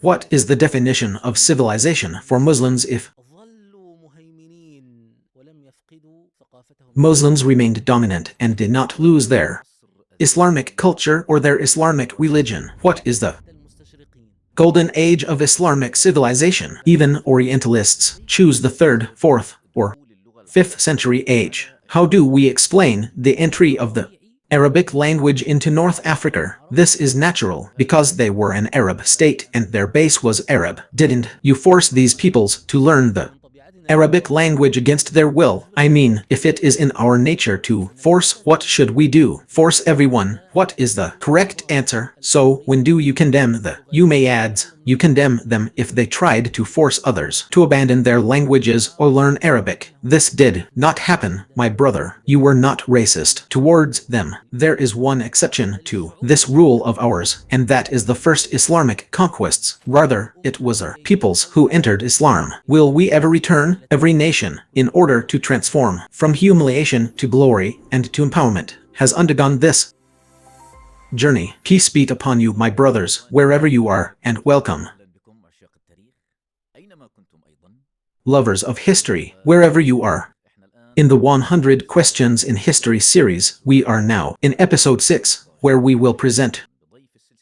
What is the definition of civilization for Muslims if Muslims remained dominant and did not lose their Islamic culture or their Islamic religion? What is the golden age of Islamic civilization? Even Orientalists choose the 3rd, 4th, or 5th century age. How do we explain the entry of the Arabic language into North Africa? This is natural, because they were an Arab state and their base was Arab. Didn't you force these peoples to learn the Arabic language against their will? I mean, if it is in our nature to force, what should we do? Force everyone? What is the correct answer? So, when do you condemn the Umayyads? You condemn them if they tried to force others to abandon their languages or learn Arabic. This did not happen, my brother. You were not racist towards them. There is one exception to this rule of ours, and that is the first Islamic conquests. Rather, it was our peoples who entered Islam. Will we ever return? Every nation, in order to transform from humiliation to glory and to empowerment, has undergone this journey. Peace be upon you, my brothers, wherever you are, and welcome. Lovers of history, wherever you are. In the 100 Questions in History series, we are now in episode 6, where we will present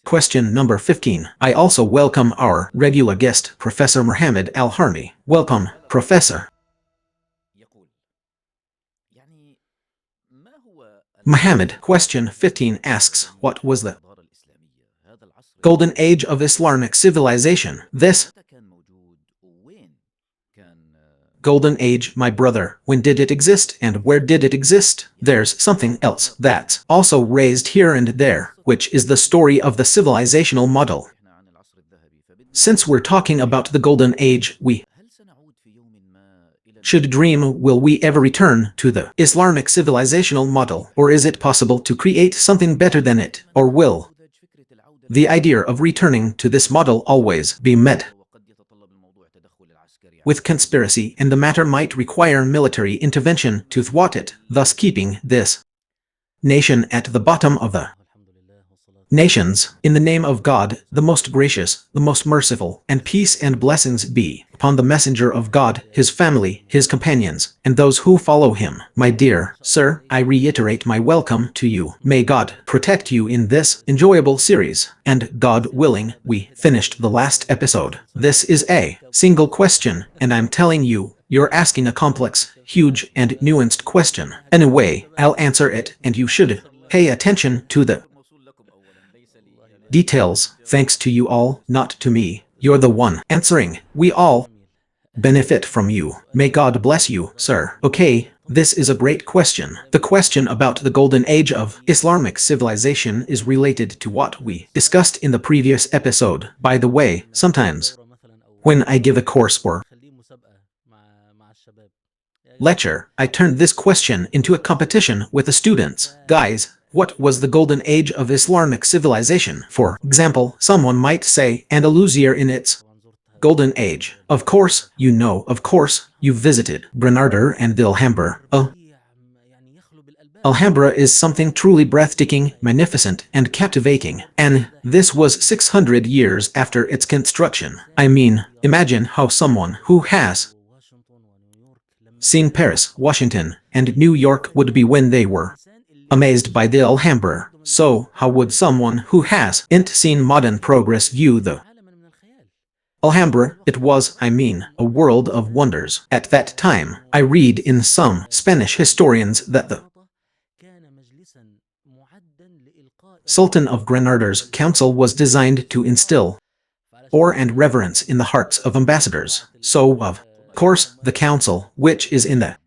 question number 15. I also welcome our regular guest, Professor Muhammad Al-Harmi. Welcome, Professor. Muhammad, question 15 asks, what was the golden age of Islamic civilization? This golden age, my brother, when did it exist and where did it exist? There's something else that's also raised here and there, which is the story of the civilizational model. Since we're talking about the golden age, we should dream, will we ever return to the Islamic civilizational model? Or is it possible to create something better than it? Or will the idea of returning to this model always be met with conspiracy, and the matter might require military intervention to thwart it, thus keeping this nation at the bottom of the nations? In the name of God, the most gracious, the most merciful, and peace and blessings be upon the messenger of God, his family, his companions, and those who follow him. My dear sir, I reiterate my welcome to you. May God protect you in this enjoyable series, and God willing, we finished the last episode. This is a single question, and I'm telling you, you're asking a complex, huge, and nuanced question. Anyway, I'll answer it, and you should pay attention to the details. Thanks to you all, not to me. You're the one answering. We all benefit from you. May God bless you, sir. Okay, this is a great question. The question about the golden age of Islamic civilization is related to what we discussed in the previous episode. By the way, sometimes when I give a course or lecture, I turn this question into a competition with the students. Guys, what was the golden age of Islamic civilization? For example, someone might say Andalusia in its golden age. Of course, you know, of course, you've visited Granada and the Alhambra. Alhambra is something truly breathtaking, magnificent, and captivating. And this was 600 years after its construction. I mean, imagine how someone who has seen Paris, Washington, and New York would be when they were amazed by the Alhambra. So, how would someone who hasn't seen modern progress view the Alhambra? It was, I mean, a world of wonders. At that time, I read in some Spanish historians that the Sultan of Granada's council was designed to instill awe and reverence in the hearts of ambassadors. So, of course, the council, which is in the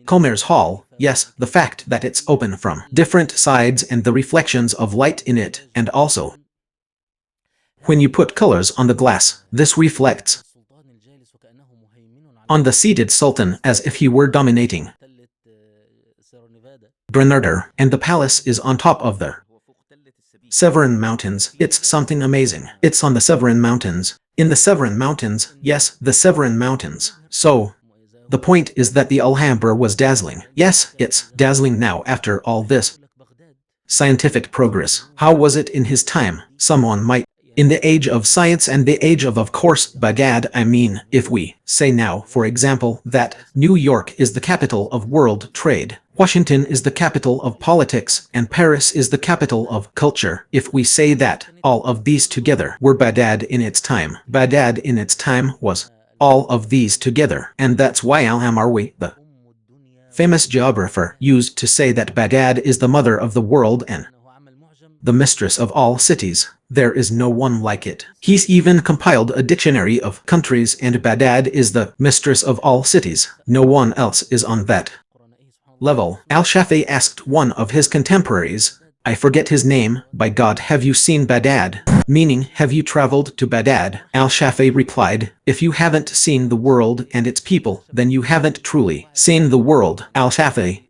Commerce Hall, yes, the fact that it's open from different sides and the reflections of light in it, and also when you put colors on the glass, this reflects on the seated sultan as if he were dominating Granada, and the palace is on top of the Severan Mountains. It's something amazing. It's on the Severan Mountains. In the Severan Mountains, yes, the Severan Mountains. So, the point is that the Alhambra was dazzling. Yes, it's dazzling now after all this Scientific progress. How was it in his time? Someone might. In the age of science and the age of course, Baghdad, I mean, if we say now, for example, that New York is the capital of world trade, Washington is the capital of politics, and Paris is the capital of culture, if we say that all of these together were Baghdad in its time, Baghdad in its time was all of these together, and that's why al-Hamarwi, the famous geographer, used to say that Baghdad is the mother of the world and the mistress of all cities. There is no one like it. He's even compiled a dictionary of countries, and Baghdad is the mistress of all cities. No one else is on that level. Al-Shafi'i asked one of his contemporaries, I forget his name, by God, have you seen Baghdad? Meaning, have you traveled to Baghdad? Al-Shafi'i replied, if you haven't seen the world and its people, then you haven't truly seen the world. Al-Shafi'i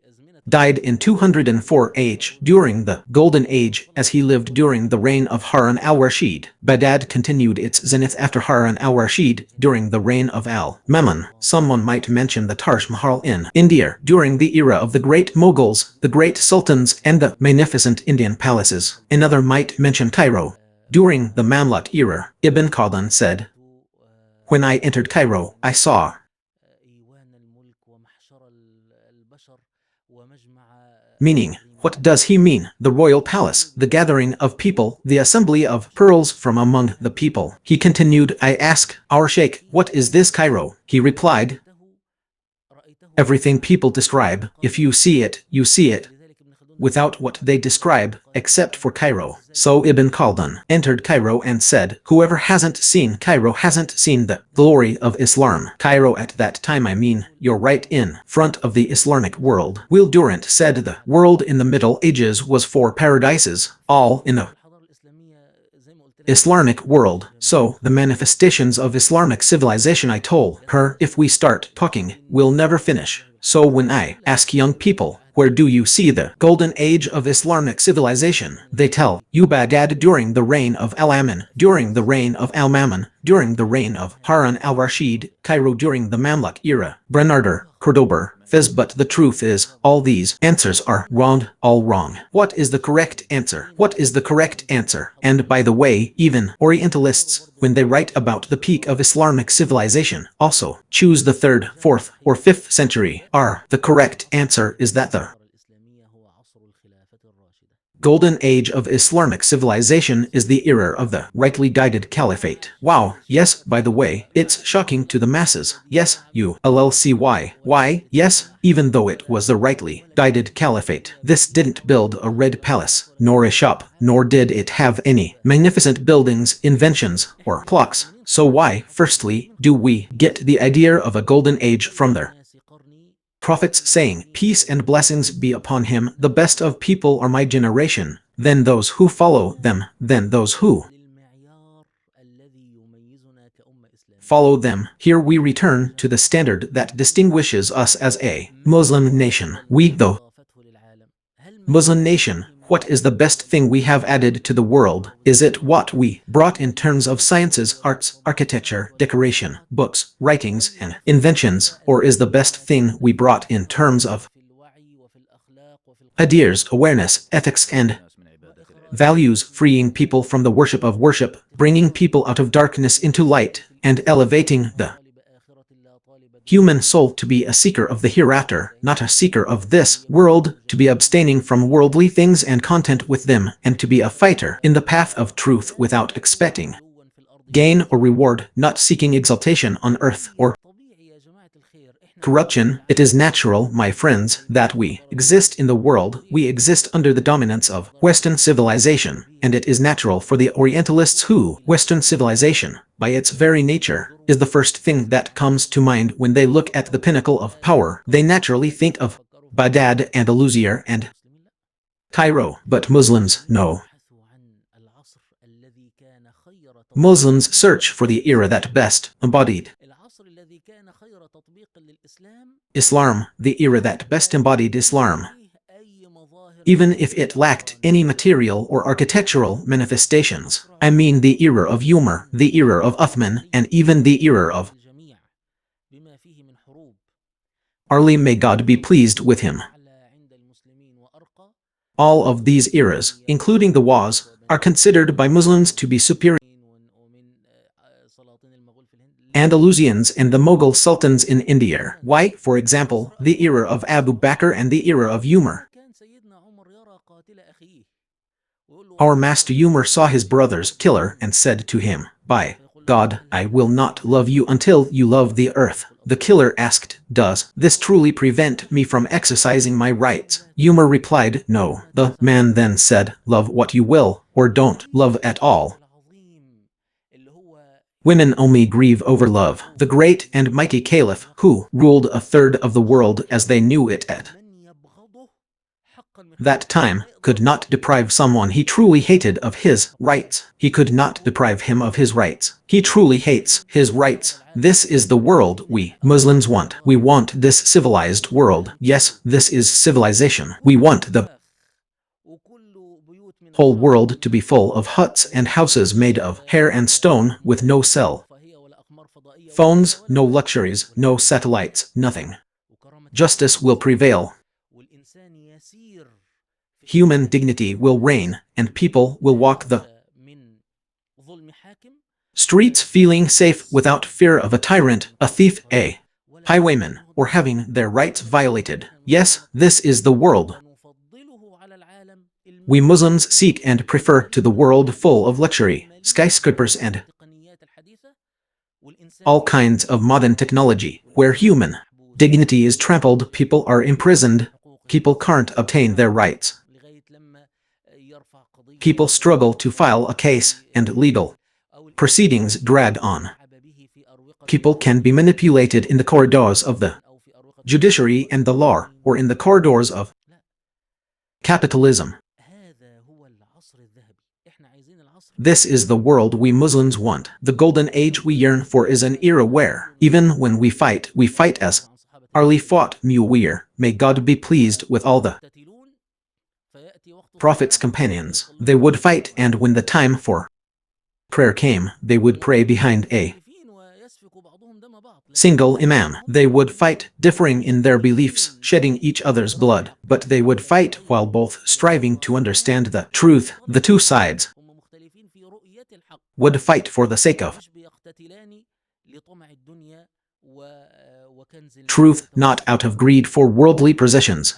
died in 204 H during the Golden Age, as he lived during the reign of Harun al-Rashid. Baghdad continued its zenith after Harun al-Rashid during the reign of al-Mamun. Someone might mention the Taj Mahal in India during the era of the great Mughals, the great sultans, and the magnificent Indian palaces. Another might mention Cairo. During the Mamluk era, Ibn Khaldun said, when I entered Cairo, I saw meaning. What does he mean? The royal palace, the gathering of people, the assembly of pearls from among the people. He continued, I ask our sheikh, what is this Cairo? He replied, everything people describe. If you see it, you see it, without what they describe, except for Cairo. So Ibn Khaldun entered Cairo and said, whoever hasn't seen Cairo hasn't seen the glory of Islam. Cairo at that time, I mean, you're right in front of the Islamic world. Will Durant said the world in the Middle Ages was four paradises, all in a Islamic world. So, the manifestations of Islamic civilization, I told her, if we start talking, we'll never finish. So when I ask young people, where do you see the golden age of Islamic civilization? They tell you Baghdad during the reign of al-Amin, during the reign of al-Mamun, during the reign of Harun al-Rashid, Cairo during the Mamluk era, Bernarder, Cordoba, Fez. But the truth is, all these answers are wrong, all wrong. What is the correct answer? What is the correct answer? And by the way, even Orientalists, when they write about the peak of Islamic civilization, also choose the 3rd, 4th, or 5th century. The correct answer is that the golden age of Islamic civilization is the era of the rightly guided caliphate. Wow, yes, by the way, it's shocking to the masses. Yes, you LLC why? Yes, even though it was the rightly guided caliphate, this didn't build a red palace, nor a shop, nor did it have any magnificent buildings, inventions, or clocks. So why, firstly, do we get the idea of a golden age from there? Prophets saying, peace and blessings be upon him, the best of people are my generation, then those who follow them, then those who follow them. Here we return to the standard that distinguishes us as a Muslim nation. We, the Muslim nation, what is the best thing we have added to the world? Is it what we brought in terms of sciences, arts, architecture, decoration, books, writings, and inventions? Or is the best thing we brought in terms of ideas, awareness, ethics, and values, freeing people from the worship of worship, bringing people out of darkness into light, and elevating the human soul to be a seeker of the hereafter, not a seeker of this world, to be abstaining from worldly things and content with them, and to be a fighter in the path of truth without expecting gain or reward, not seeking exaltation on earth or corruption. It is natural, my friends, that we exist in the world. We exist under the dominance of Western civilization, and it is natural for the Orientalists who Western civilization, by its very nature, is the first thing that comes to mind when they look at the pinnacle of power. They naturally think of Baghdad, Andalusia, and Cairo. But Muslims, no. Muslims search for the era that best embodied Islam, the era that best embodied Islam, even if it lacked any material or architectural manifestations. I mean the era of Umar, the era of Uthman, and even the era of Ali, may God be pleased with him. All of these eras, including the Wars, are considered by Muslims to be superior. Andalusians and the Mughal sultans in India. Why, for example, the era of Abu Bakr and the era of Umar. Our master Umar saw his brother's killer and said to him, "By God, I will not love you until you love the earth." The killer asked, "Does this truly prevent me from exercising my rights?" Umar replied, "No." The man then said, "Love what you will, or don't love at all. Women only grieve over love." The great and mighty caliph, who ruled a third of the world as they knew it at that time, could not deprive someone he truly hated of his rights. He could not deprive him of his rights. He truly hates his rights. This is the world we Muslims want. We want this civilized world. Yes, this is civilization. We want the whole world to be full of huts and houses made of hair and stone, with no cell phones, no luxuries, no satellites, nothing. Justice will prevail. Human dignity will reign, and people will walk the streets feeling safe without fear of a tyrant, a thief, a highwayman, or having their rights violated. Yes, this is the world we Muslims seek and prefer to the world full of luxury, skyscrapers and all kinds of modern technology, where human dignity is trampled, people are imprisoned, people can't obtain their rights. People struggle to file a case, and legal proceedings drag on. People can be manipulated in the corridors of the judiciary and the law, or in the corridors of capitalism. This is the world we Muslims want. The golden age we yearn for is an era where, even when we fight as Ali fought Muawiyah. May God be pleased with all the Prophet's companions. They would fight, and when the time for prayer came, they would pray behind a single imam. They would fight, differing in their beliefs, shedding each other's blood, but they would fight while both striving to understand the truth. The two sides would fight for the sake of truth, not out of greed for worldly possessions,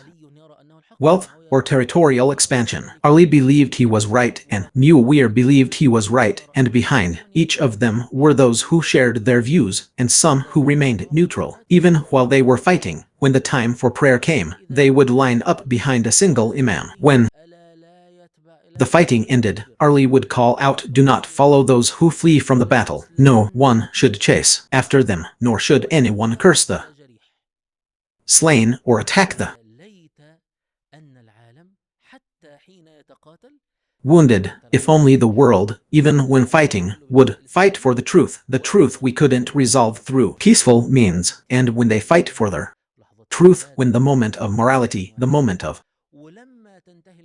wealth, or territorial expansion. Ali believed he was right, and Muawiyah believed he was right, and behind each of them were those who shared their views, and some who remained neutral. Even while they were fighting, when the time for prayer came, they would line up behind a single imam. When the fighting ended, Ali would call out, "Do not follow those who flee from the battle. No one should chase after them, nor should anyone curse the slain or attack the wounded. If only the world, even when fighting, would fight for the truth we couldn't resolve through peaceful means, and when they fight for their truth, when the moment of morality, the moment of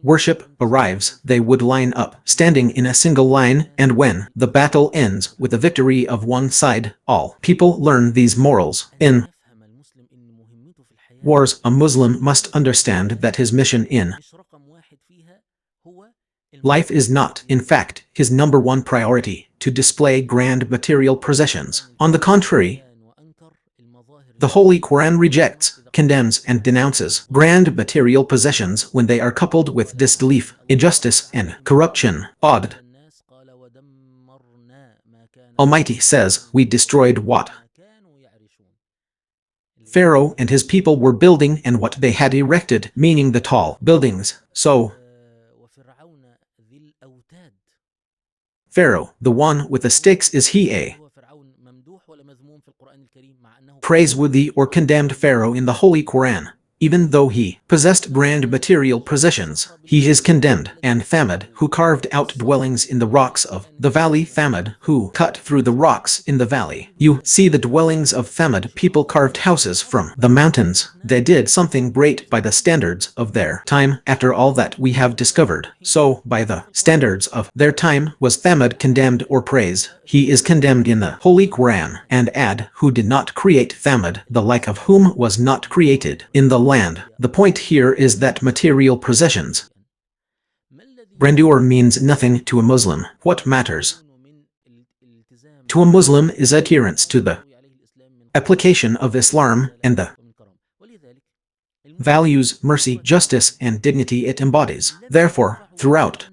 worship arrives, they would line up, standing in a single line, and when the battle ends with the victory of one side, all people learn these morals. In wars, a Muslim must understand that his mission in life is not, in fact, his number one priority, to display grand material possessions. On the contrary, the Holy Quran rejects, condemns, and denounces grand material possessions when they are coupled with disbelief, injustice, and corruption. Odd. Almighty says, "We destroyed what Pharaoh and his people were building and what they had erected," meaning the tall buildings. So, Pharaoh, the one with the sticks, is he a praiseworthy or condemned Pharaoh in the Holy Quran? Even though he possessed grand material possessions, he is condemned. And Thamud, who carved out dwellings in the rocks of the valley, Thamud, who cut through the rocks in the valley. You see the dwellings of Thamud, people carved houses from the mountains. They did something great by the standards of their time, after all that we have discovered. So, by the standards of their time, was Thamud condemned or praised? He is condemned in the Holy Quran. And Ad, who did not create Thamud, the like of whom was not created in the land. The point here is that material possessions Grandeur means nothing to a Muslim. What matters to a Muslim is adherence to the application of Islam and the values, mercy, justice, and dignity it embodies. Therefore, throughout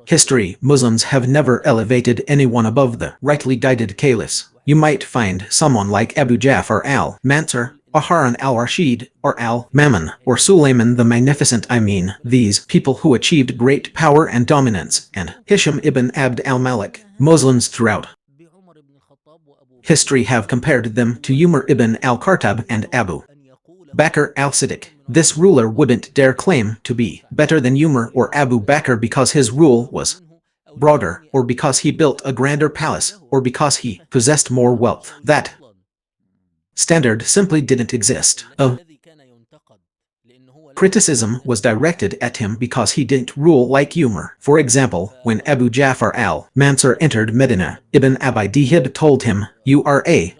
history, Muslims have never elevated anyone above the rightly guided caliphs. You might find someone like Abu Ja'far al-Mansur, or Harun al-Rashid, or al-Mamun, or Sulayman the Magnificent. These people who achieved great power and dominance, and Hisham ibn Abd al-Malik. Muslims throughout history have compared them to Umar ibn al-Khattab and Abu Bakr al-Siddiq. This ruler wouldn't dare claim to be better than Umar or Abu Bakr because his rule was broader, or because he built a grander palace, or because he possessed more wealth. That standard simply didn't exist. A criticism was directed at him because he didn't rule like Umar. For example, when Abu Ja'far al-Mansur entered Medina, Ibn Abi Dihib told him, "You are a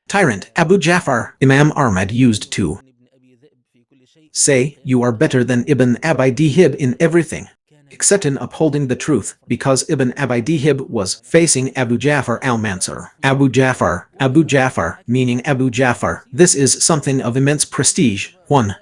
tyrant." Abu Ja'far, Imam Ahmad used to say, "You are better than Ibn Abi Dihib in everything, except in upholding the truth," because Ibn Abi Dihib was facing Abu Ja'far al-Mansur. Abu Ja'far, meaning Abu Ja'far. This is something of immense prestige. One,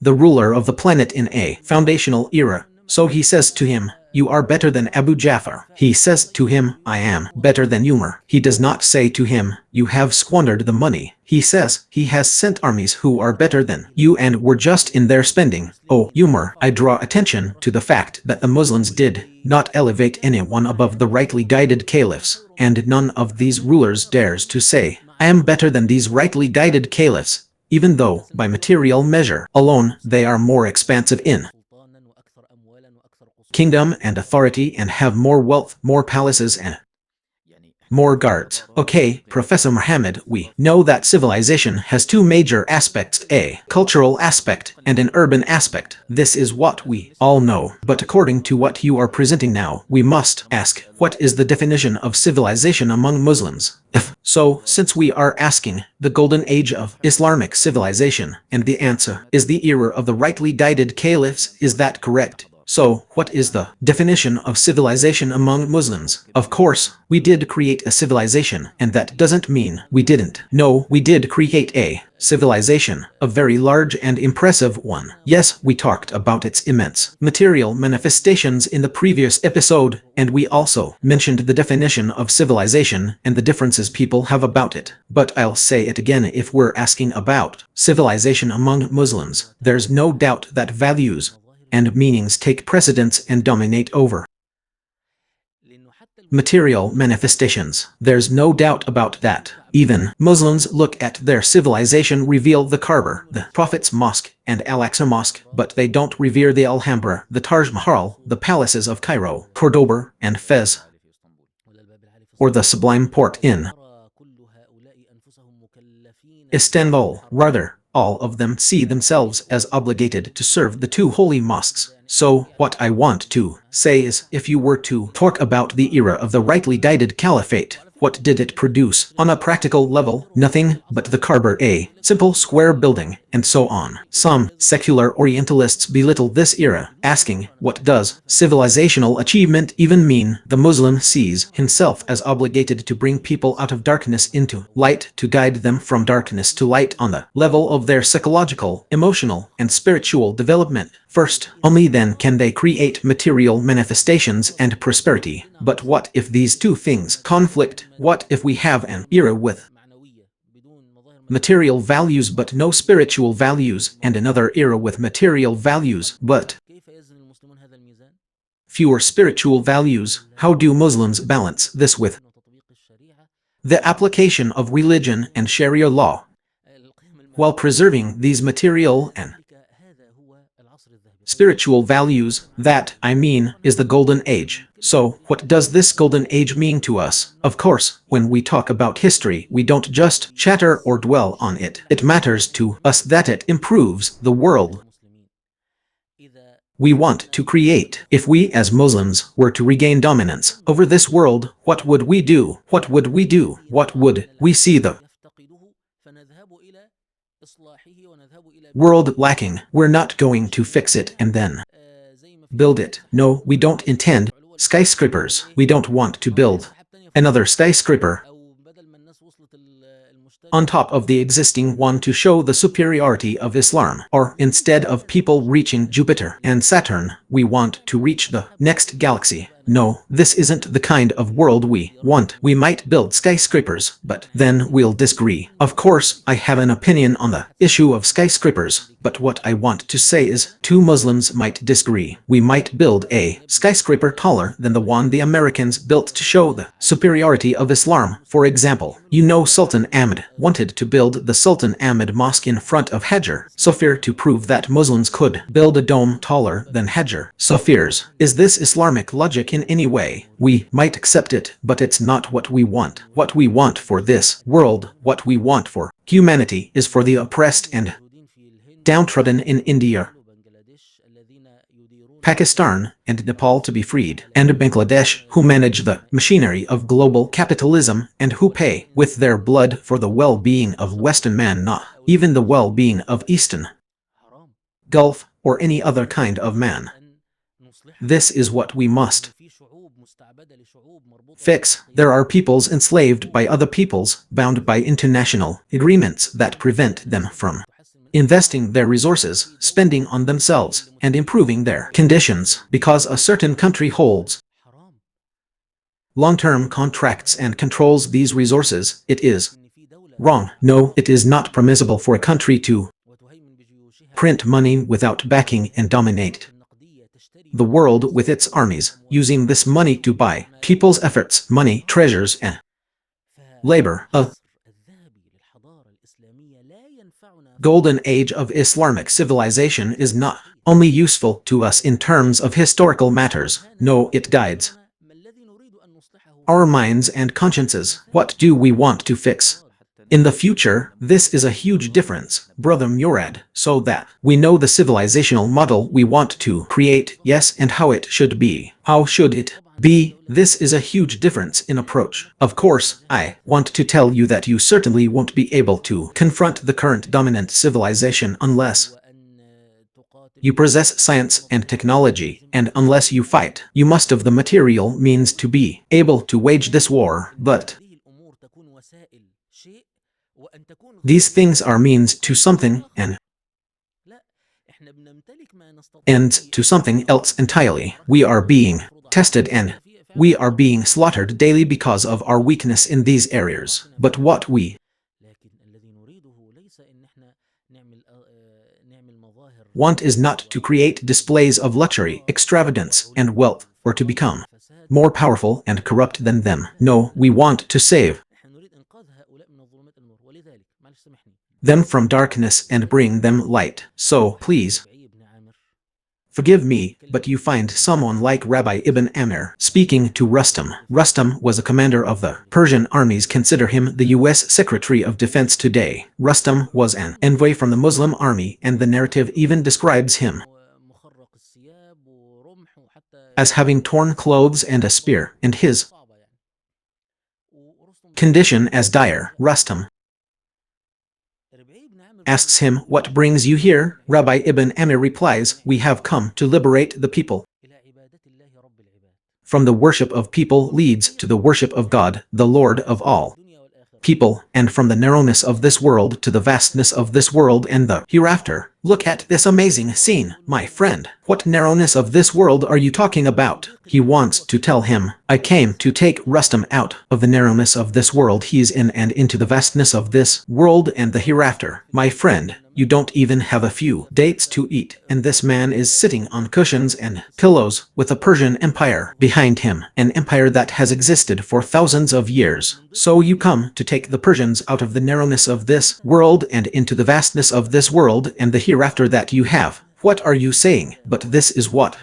the ruler of the planet in a foundational era. So he says to him, "You are better than Abu Ja'far." He says to him, "I am better than Umar." He does not say to him, "You have squandered the money." He says, "He has sent armies who are better than you and were just in their spending." O Umar, I draw attention to the fact that the Muslims did not elevate anyone above the rightly guided caliphs, and none of these rulers dares to say, "I am better than these rightly guided caliphs," even though, by material measure alone, they are more expansive in kingdom and authority and have more wealth, more palaces, and more guards. Okay, Professor Muhammad, we know that civilization has two major aspects, a cultural aspect and an urban aspect. This is what we all know. But according to what you are presenting now, we must ask, what is the definition of civilization among Muslims? If so, since we are asking the golden age of Islamic civilization, and the answer is the era of the rightly guided caliphs, is that correct? So, what is the definition of civilization among Muslims? Of course, we did create a civilization, and that doesn't mean we didn't. No, we did create a civilization, a very large and impressive one. Yes, we talked about its immense material manifestations in the previous episode, and we also mentioned the definition of civilization and the differences people have about it. But I'll say it again, if we're asking about civilization among Muslims, there's no doubt that values and meanings take precedence and dominate over material manifestations. There's no doubt about that. Even Muslims look at their civilization, reveal the Kaaba, the Prophet's Mosque, and Al-Aqsa Mosque, but they don't revere the Alhambra, the Taj Mahal, the palaces of Cairo, Cordoba, and Fez, or the Sublime Porte in Istanbul. Rather, all of them see themselves as obligated to serve the two holy mosques. So, what I want to say is, if you were to talk about the era of the rightly guided caliphate, what did it produce? On a practical level, nothing but the Kaaba, a simple square building, and so on. Some secular Orientalists belittle this era, asking, what does civilizational achievement even mean? The Muslim sees himself as obligated to bring people out of darkness into light, to guide them from darkness to light on the level of their psychological, emotional, and spiritual development. First, only then can they create material manifestations and prosperity. But what if these two things conflict? What if we have an era with material values but no spiritual values, and another era with material values but fewer spiritual values? How do Muslims balance this with the application of religion and Sharia law while preserving these material and spiritual values? That, is the golden age. So, what does this golden age mean to us? Of course, when we talk about history, we don't just chatter or dwell on it. It matters to us that it improves the world we want to create. If we as Muslims were to regain dominance over this world, what would we do? What would we do? What would we see? The world lacking. We're not going to fix it and then build it. No, we don't intend skyscrapers. We don't want to build another skyscraper on top of the existing one to show the superiority of Islam. Or instead of people reaching Jupiter and Saturn, we want to reach the next galaxy. No, this isn't the kind of world we want. We might build skyscrapers, but then we'll disagree. Of course, I have an opinion on the issue of skyscrapers, but what I want to say is, two Muslims might disagree. We might build a skyscraper taller than the one the Americans built to show the superiority of Islam. For example, you know Sultan Ahmed wanted to build the Sultan Ahmed Mosque in front of Hajar Sophir to prove that Muslims could build a dome taller than Hajar Sophir's. Is this Islamic logic in any way? We might accept it, but it's not what we want. What we want for this world, what we want for humanity, is for the oppressed and downtrodden in India, Pakistan, and Nepal to be freed, and Bangladesh, who manage the machinery of global capitalism and who pay with their blood for the well-being of Western man, not even the well-being of Eastern, Gulf, or any other kind of man. This is what we must fix. There are peoples enslaved by other peoples, bound by international agreements that prevent them from investing their resources, spending on themselves, and improving their conditions because a certain country holds long-term contracts and controls these resources. It is wrong. No, it is not permissible for a country to print money without backing and dominate the world with its armies, using this money to buy people's efforts, money, treasures, and labor. A golden age of Islamic civilization is not only useful to us in terms of historical matters. No, it guides our minds and consciences. What do we want to fix in the future? This is a huge difference, Brother Murad, so that we know the civilizational model we want to create, yes, and how it should be. How should it be? This is a huge difference in approach. Of course, I want to tell you that you certainly won't be able to confront the current dominant civilization unless you possess science and technology, and unless you fight. You must have the material means to be able to wage this war, but these things are means to something and ends to something else entirely. We are being tested and we are being slaughtered daily because of our weakness in these areas. But what we want is not to create displays of luxury, extravagance, and wealth, or to become more powerful and corrupt than them. No, we want to save them from darkness and bring them light. So, please, forgive me, but you find someone like Rabbi Ibn Amir speaking to Rustam. Rustam was a commander of the Persian armies. Consider him the U.S. Secretary of Defense today. Rustam was an envoy from the Muslim army, and the narrative even describes him as having torn clothes and a spear, and his condition as dire. Rustam asks him, "What brings you here?" Rabbi Ibn Amir replies, "We have come to liberate the people. From the worship of people leads to the worship of God, the Lord of all people, and from the narrowness of this world to the vastness of this world and the hereafter." Look at this amazing scene, my friend. What narrowness of this world are you talking about? He wants to tell him, I came to take Rustam out of the narrowness of this world he's in and into the vastness of this world and the hereafter. My friend, you don't even have a few dates to eat, and this man is sitting on cushions and pillows with a Persian empire behind him, an empire that has existed for thousands of years. So you come to take the Persians out of the narrowness of this world and into the vastness of this world and the hereafter that you have. What are you saying? But this is what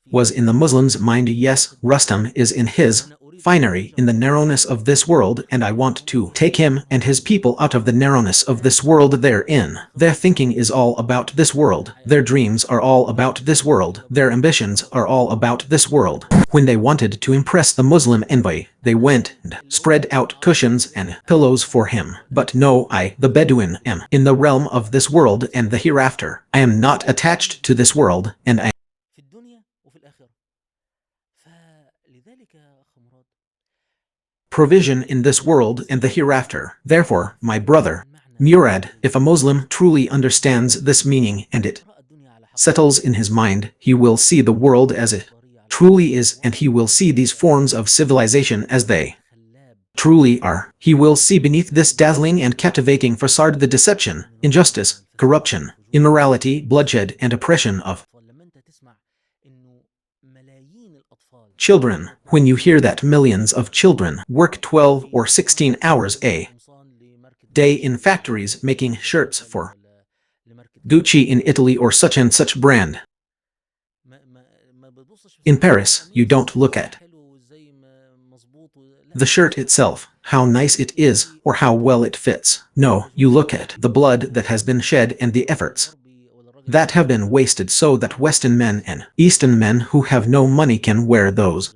was in the Muslim's mind. Yes, Rustam is in his finery in the narrowness of this world, and I want to take him and his people out of the narrowness of this world they're in. Their thinking is all about this world. Their dreams are all about this world. Their ambitions are all about this world. When they wanted to impress the Muslim envoy, They went and spread out cushions and pillows for him. But no, I, the Bedouin, am in the realm of this world and the hereafter. I am not attached to this world, and I provision in this world and the hereafter. Therefore, my brother, Murad, if a Muslim truly understands this meaning and it settles in his mind, he will see the world as it truly is, and he will see these forms of civilization as they truly are. He will see beneath this dazzling and captivating facade the deception, injustice, corruption, immorality, bloodshed, and oppression of children. When you hear that millions of children work 12 or 16 hours a day in factories making shirts for Gucci in Italy or such and such brand in Paris, you don't look at the shirt itself, how nice it is, or how well it fits. No, you look at the blood that has been shed and the efforts that have been wasted so that Western men and Eastern men who have no money can wear those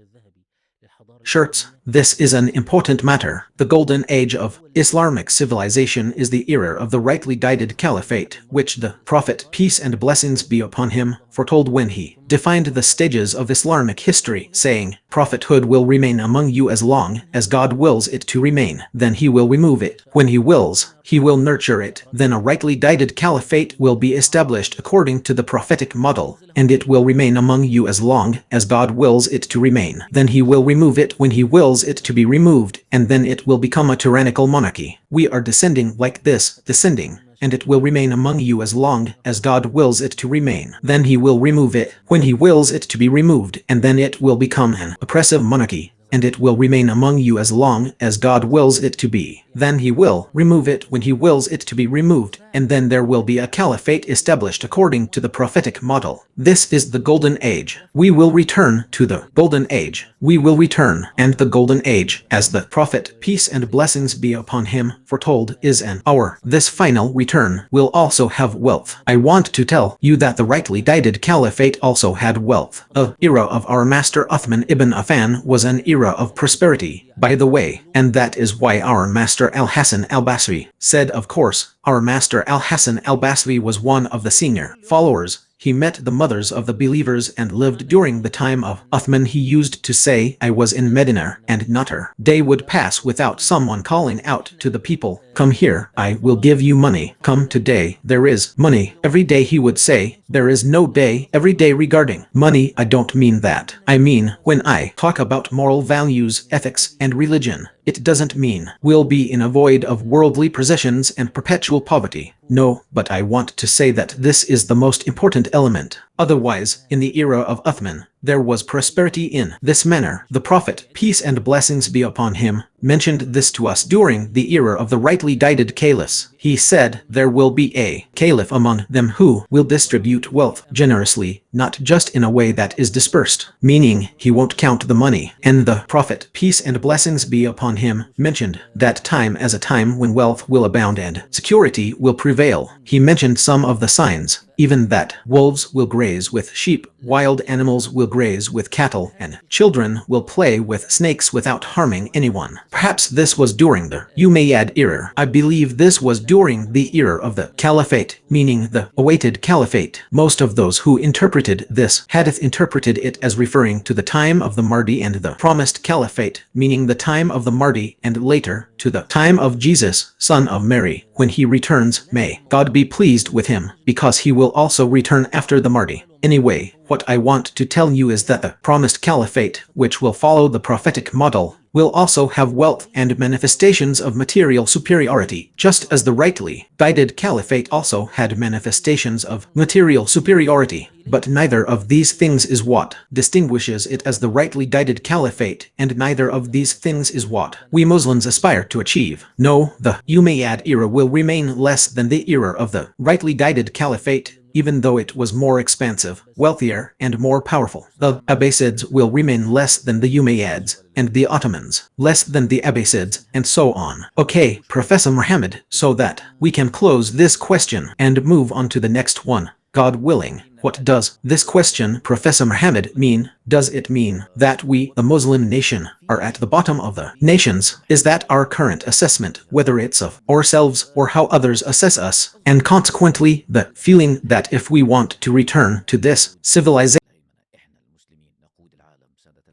shirts. This is an important matter. The golden age of Islamic civilization is the era of the rightly guided caliphate, which the Prophet, peace and blessings be upon him, foretold when he defined the stages of Islamic history, saying, "Prophethood will remain among you as long as God wills it to remain. Then he will remove it. When he wills, he will nurture it. Then a rightly guided caliphate will be established according to the prophetic model, and it will remain among you as long as God wills it to remain. Then he will remove it when he wills it to be removed, and then it will become a tyrannical monarchy. We are descending like this, descending, and it will remain among you as long as God wills it to remain. Then he will remove it when he wills it to be removed, and then it will become an oppressive monarchy, and it will remain among you as long as God wills it to be. Then he will remove it when he wills it to be removed, and then there will be a caliphate established according to the prophetic model. This is the golden age. We will return to the golden age. We will return, and the golden age, as the Prophet, peace and blessings be upon him, foretold, is an hour. This final return will also have wealth. I want to tell you that the rightly guided caliphate also had wealth. The era of our master Uthman ibn Affan was an era of prosperity, by the way, and that is why our master al-Hasan al-Basri said, of course, our master al-Hasan al-Basri was one of the senior followers. He met the mothers of the believers and lived during the time of Uthman. He used to say, "I was in Medina, and not a day would pass without someone calling out to the people, 'Come here, I will give you money. Come today, there is money.' Every day he would say, 'There is no day every day regarding money.' I don't mean that. I mean, when I talk about moral values, ethics, and religion, it doesn't mean we'll be in a void of worldly possessions and perpetual poverty. No, but I want to say that this is the most important element. Otherwise, in the era of Uthman, there was prosperity in this manner. The Prophet, peace and blessings be upon him, mentioned this to us during the era of the rightly guided caliphs. He said, there will be a caliph among them who will distribute wealth generously, not just in a way that is dispersed, meaning he won't count the money. And the Prophet, peace and blessings be upon him, mentioned that time as a time when wealth will abound and security will prevail. He mentioned some of the signs, even that wolves will graze with sheep, wild animals will graze with cattle, and children will play with snakes without harming anyone. Perhaps this was during the Umayyad era. I believe this was during the era of the Caliphate, meaning the awaited Caliphate. Most of those who interpreted this hadith interpreted it as referring to the time of the Mahdi and the promised Caliphate, meaning the time of the Mahdi, and later to the time of Jesus, son of Mary, when he returns. May God be pleased with him, because he will also return after the Mahdi. Anyway, what I want to tell you is that the promised caliphate, which will follow the prophetic model, will also have wealth and manifestations of material superiority, just as the rightly guided caliphate also had manifestations of material superiority. But neither of these things is what distinguishes it as the rightly guided caliphate, and neither of these things is what we Muslims aspire to achieve. No, the Umayyad era will remain less than the era of the rightly guided caliphate, even though it was more expansive, wealthier, and more powerful. The Abbasids will remain less than the Umayyads, and the Ottomans less than the Abbasids, and so on. Okay, Professor Muhammad, so that we can close this question and move on to the next one, God willing. What does this question, Professor Muhammad, mean? Does it mean that we, the Muslim nation, are at the bottom of the nations? Is that our current assessment, whether it's of ourselves or how others assess us? And consequently, the feeling that if we want to return to this civilization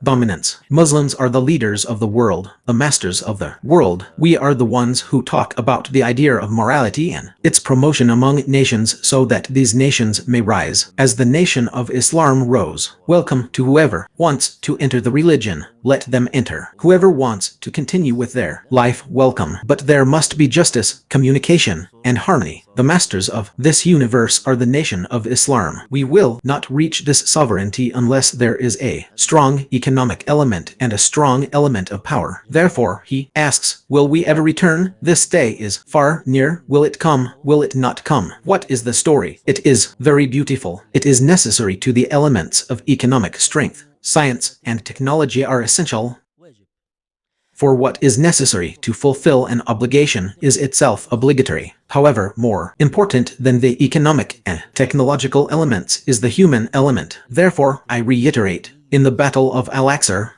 dominance. Muslims are the leaders of the world, the masters of the world. We are the ones who talk about the idea of morality and its promotion among nations so that these nations may rise. As the nation of Islam rose, welcome to whoever wants to enter the religion, let them enter. Whoever wants to continue with their life, welcome. But there must be justice, communication, and harmony. The masters of this universe are the nation of Islam. We will not reach this sovereignty unless there is a strong economic element and a strong element of power. Therefore, he asks, will we ever return? This day is far near. Will it come? Will it not come? What is the story? It is very beautiful. It is necessary to the elements of economic strength. Science and technology are essential. For what is necessary to fulfill an obligation is itself obligatory. However, more important than the economic and technological elements is the human element. Therefore, I reiterate, in the Battle of Al-Aqsa,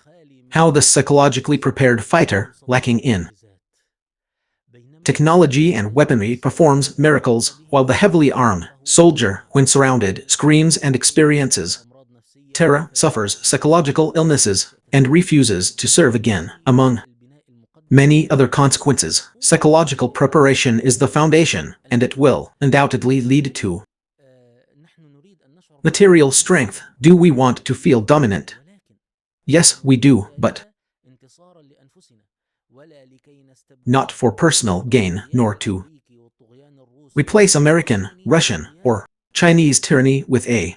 how the psychologically prepared fighter, lacking in technology and weaponry, performs miracles, while the heavily armed soldier, when surrounded, screams and experiences terror, suffers psychological illnesses, and refuses to serve again, among many other consequences. Psychological preparation is the foundation, and it will undoubtedly lead to material strength. Do we want to feel dominant? Yes, we do, but not for personal gain, nor to replace American, Russian, or Chinese tyranny with a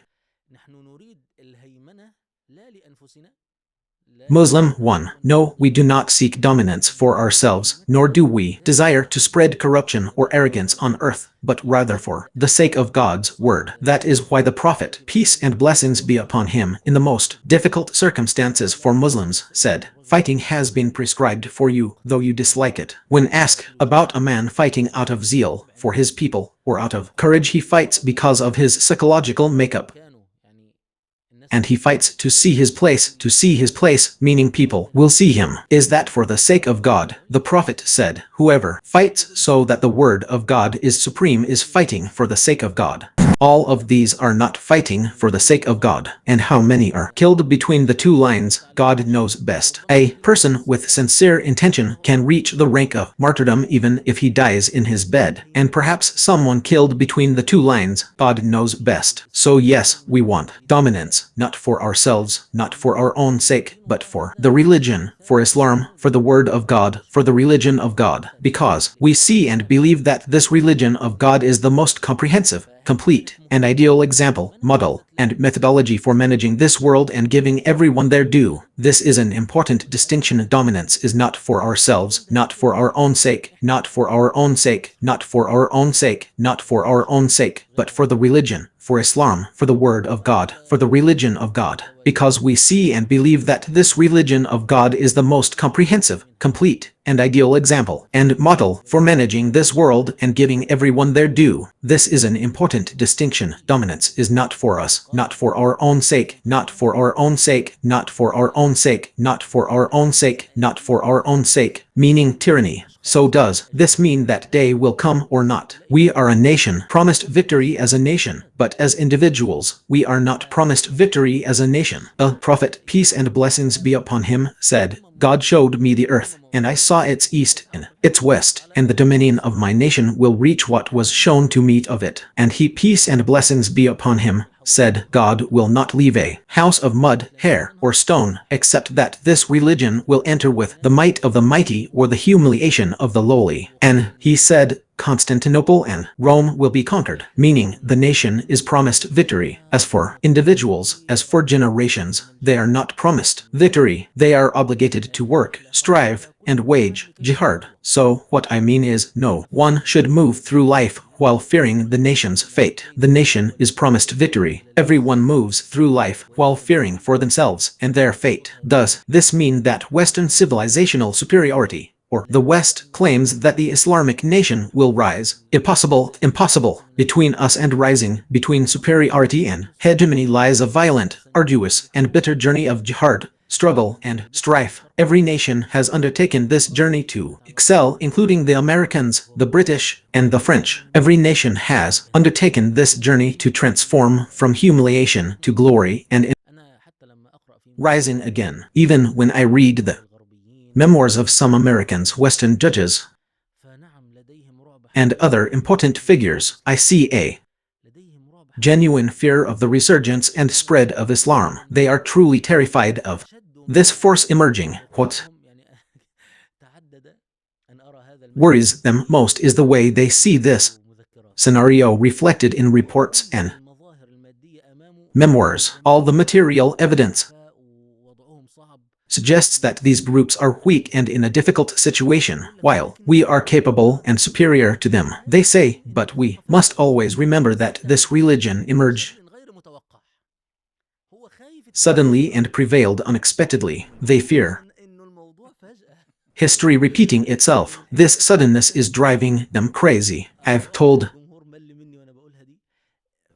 Muslim one. No, we do not seek dominance for ourselves, nor do we desire to spread corruption or arrogance on earth, but rather for the sake of God's word. That is why the Prophet, peace and blessings be upon him, in the most difficult circumstances for Muslims, said, fighting has been prescribed for you, though you dislike it. When asked about a man fighting out of zeal for his people, or out of courage he fights because of his psychological makeup, and he fights to see his place, meaning people will see him. Is that for the sake of God? The Prophet said, whoever fights so that the word of God is supreme is fighting for the sake of God. All of these are not fighting for the sake of God. And how many are killed between the two lines, God knows best. A person with sincere intention can reach the rank of martyrdom even if he dies in his bed. And perhaps someone killed between the two lines, God knows best. So yes, we want dominance, not for ourselves, not for our own sake, but for the religion, for Islam, for the word of God, for the religion of God. Because we see and believe that this religion of God is the most comprehensive, complete, and ideal example, model, and methodology for managing this world and giving everyone their due. This is an important distinction. Dominance is not for ourselves, not for our own sake, not for our own sake, not for our own sake, not for our own sake, but for the religion, for Islam, for the word of God, for the religion of God. Because we see and believe that this religion of God is the most comprehensive, complete, and ideal example and model for managing this world and giving everyone their due. This is an important distinction. Dominance is not for us, not for our own sake, not for our own sake, not for our own sake, not for our own sake, not for our own sake, meaning tyranny. So does this mean that day will come or not? We are a nation promised victory as a nation, but as individuals, we are not promised victory as a nation. A prophet, peace and blessings be upon him, said, God showed me the earth, and I saw its east and its west, and the dominion of my nation will reach what was shown to me of it. And he, peace and blessings be upon him, said, God will not leave a house of mud, hair, or stone, except that this religion will enter with the might of the mighty or the humiliation of the lowly. And he said, Constantinople and Rome will be conquered, meaning the nation is promised victory. As for individuals, as for generations, they are not promised victory. They are obligated to work, strive, and wage jihad. So what I mean is, no one should move through life while fearing the nation's fate. The nation is promised victory. Everyone moves through life while fearing for themselves and their fate. Does this mean that Western civilizational superiority or the West claims that the Islamic nation will rise. Impossible, impossible. Between us and rising, between superiority and hegemony lies a violent, arduous, and bitter journey of jihad, struggle, and strife. Every nation has undertaken this journey to excel, including the Americans, the British, and the French. Every nation has undertaken this journey to transform from humiliation to glory and rising again. Even when I read the memoirs of some Americans, Western judges, and other important figures, I see a genuine fear of the resurgence and spread of Islam. They are truly terrified of this force emerging. What worries them most is the way they see this scenario reflected in reports and memoirs. All the material evidence suggests that these groups are weak and in a difficult situation, while we are capable and superior to them. They say, but we must always remember that this religion emerged suddenly and prevailed unexpectedly. They fear history repeating itself. This suddenness is driving them crazy. I've told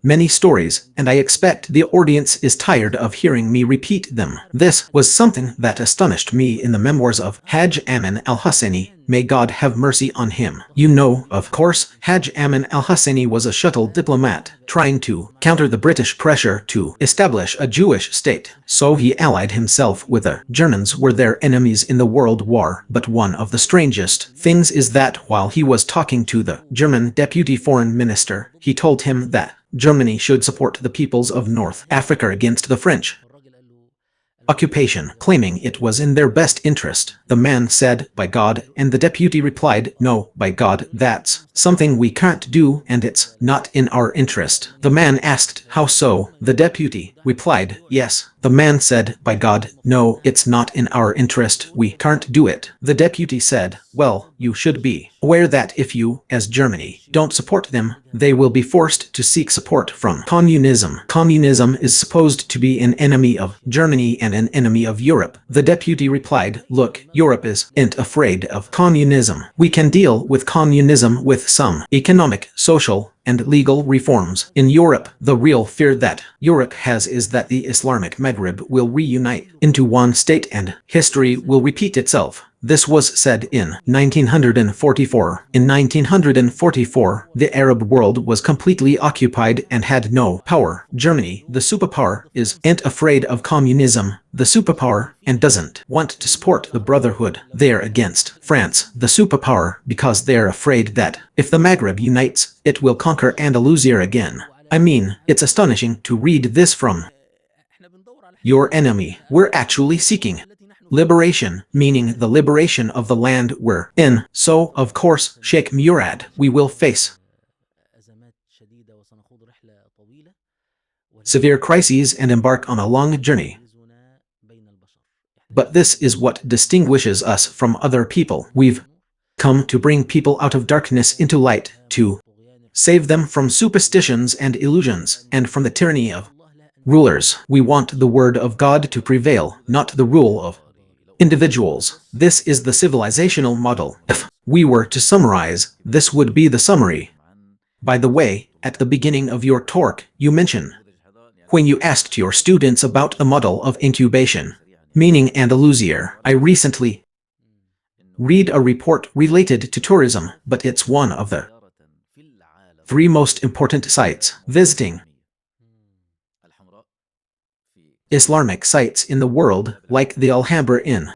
many stories, and I expect the audience is tired of hearing me repeat them. This was something that astonished me in the memoirs of Hajj Amin al-Husseini. May God have mercy on him. You know, of course, Hajj Amin al-Husseini was a shuttle diplomat trying to counter the British pressure to establish a Jewish state. So he allied himself with the Germans, were their enemies in the World War. But one of the strangest things is that while he was talking to the German deputy foreign minister, he told him that Germany should support the peoples of North Africa against the French occupation, claiming it was in their best interest. The man said, by God, and the deputy replied, no, by God, that's something we can't do, and it's not in our interest. The man asked, how so? The deputy replied, yes. The man said, by God, no, it's not in our interest, we can't do it. The deputy said, well, you should be aware that if you, as Germany, don't support them, they will be forced to seek support from communism. Communism is supposed to be an enemy of Germany and an enemy of Europe. The deputy replied, look, Europe isn't afraid of communism. We can deal with communism with some economic, social, and legal reforms. In Europe, the real fear that Europe has is that the Islamic Maghreb will reunite into one state and history will repeat itself. This was said in 1944. In 1944, the Arab world was completely occupied and had no power. Germany, the superpower, isn't afraid of communism, the superpower, and doesn't want to support the Brotherhood. They're against France, the superpower, because they're afraid that if the Maghreb unites, it will conquer Andalusia again. I mean, it's astonishing to read this from your enemy. We're actually seeking liberation, meaning the liberation of the land we're in. So, of course, Sheikh Murad, we will face severe crises and embark on a long journey. But this is what distinguishes us from other people. We've come to bring people out of darkness into light, to save them from superstitions and illusions, and from the tyranny of rulers. We want the word of God to prevail, not the rule of individuals. This is the civilizational model. If we were to summarize, this would be the summary. By the way, at the beginning of your talk, you mentioned when you asked your students about a model of incubation, meaning Andalusia. I recently read a report related to tourism, but it's one of the 3 most important sites. Visiting Islamic sites in the world, like the Alhambra in